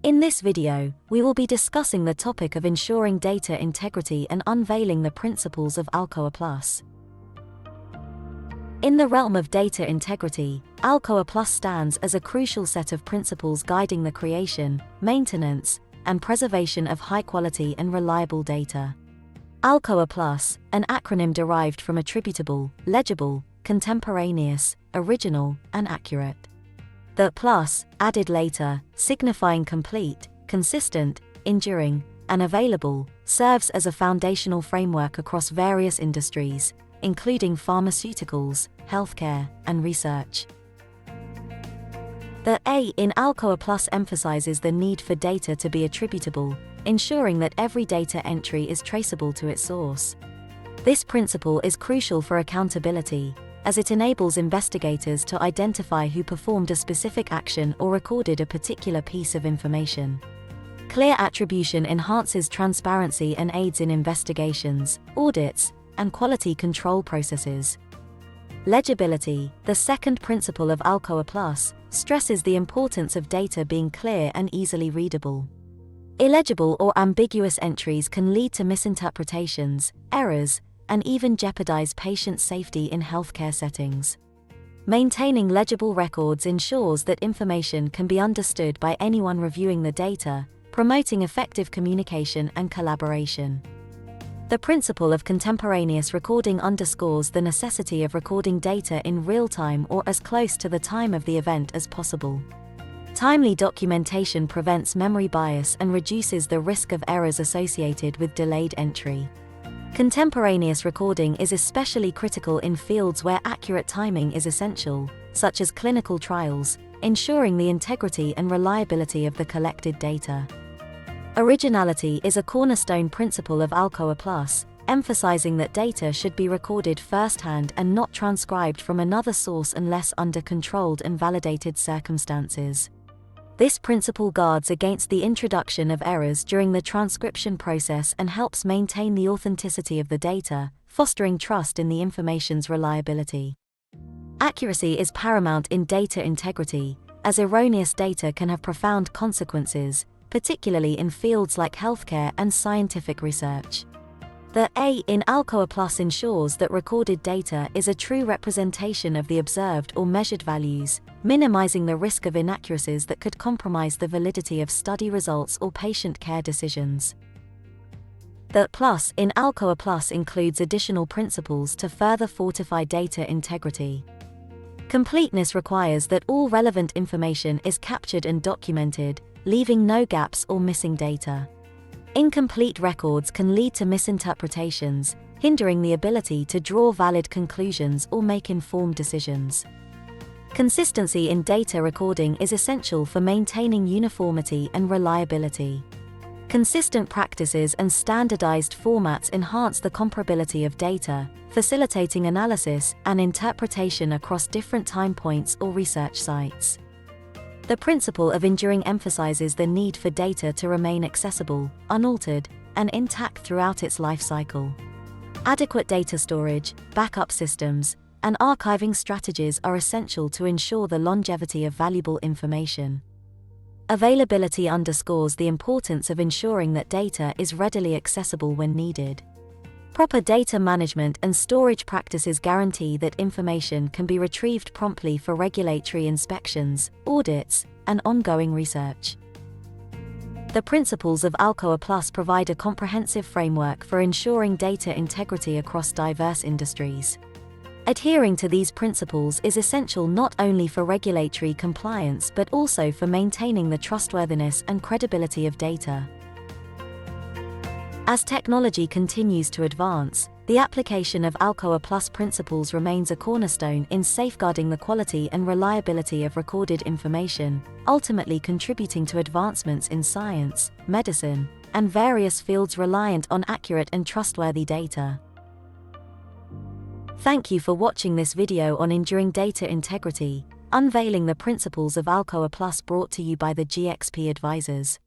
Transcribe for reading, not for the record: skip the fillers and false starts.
In this video, we will be discussing the topic of ensuring data integrity and unveiling the principles of ALCOA+. In the realm of data integrity, ALCOA+ stands as a crucial set of principles guiding the creation, maintenance, and preservation of high-quality and reliable data. ALCOA+, an acronym derived from Attributable, Legible, Contemporaneous, Original, and Accurate. The plus, added later, signifying complete, consistent, enduring, and available, serves as a foundational framework across various industries, including pharmaceuticals, healthcare, and research. The A in ALCOA+ emphasizes the need for data to be attributable, ensuring that every data entry is traceable to its source. This principle is crucial for accountability, as it enables investigators to identify who performed a specific action or recorded a particular piece of information. Clear attribution enhances transparency and aids in investigations, audits, and quality control processes. Legibility, the second principle of ALCOA+, stresses the importance of data being clear and easily readable. Illegible or ambiguous entries can lead to misinterpretations, errors, and even jeopardize patient safety in healthcare settings. Maintaining legible records ensures that information can be understood by anyone reviewing the data, promoting effective communication and collaboration. The principle of contemporaneous recording underscores the necessity of recording data in real time or as close to the time of the event as possible. Timely documentation prevents memory bias and reduces the risk of errors associated with delayed entry. Contemporaneous recording is especially critical in fields where accurate timing is essential, such as clinical trials, ensuring the integrity and reliability of the collected data. Originality is a cornerstone principle of ALCOA+, emphasizing that data should be recorded firsthand and not transcribed from another source unless under controlled and validated circumstances. This principle guards against the introduction of errors during the transcription process and helps maintain the authenticity of the data, fostering trust in the information's reliability. Accuracy is paramount in data integrity, as erroneous data can have profound consequences, particularly in fields like healthcare and scientific research. The A in ALCOA+ ensures that recorded data is a true representation of the observed or measured values, minimizing the risk of inaccuracies that could compromise the validity of study results or patient care decisions. The plus in ALCOA+ includes additional principles to further fortify data integrity. Completeness requires that all relevant information is captured and documented, leaving no gaps or missing data. Incomplete records can lead to misinterpretations, hindering the ability to draw valid conclusions or make informed decisions. Consistency in data recording is essential for maintaining uniformity and reliability. Consistent practices and standardized formats enhance the comparability of data, facilitating analysis and interpretation across different time points or research sites. The principle of enduring emphasizes the need for data to remain accessible, unaltered, and intact throughout its life cycle. Adequate data storage, backup systems, and archiving strategies are essential to ensure the longevity of valuable information. Availability underscores the importance of ensuring that data is readily accessible when needed. Proper data management and storage practices guarantee that information can be retrieved promptly for regulatory inspections, audits, and ongoing research. The principles of ALCOA+ provide a comprehensive framework for ensuring data integrity across diverse industries. Adhering to these principles is essential not only for regulatory compliance but also for maintaining the trustworthiness and credibility of data. As technology continues to advance, the application of ALCOA+ principles remains a cornerstone in safeguarding the quality and reliability of recorded information, ultimately contributing to advancements in science, medicine, and various fields reliant on accurate and trustworthy data. Thank you for watching this video on enduring data integrity, unveiling the principles of ALCOA+, brought to you by the GxP Advisors.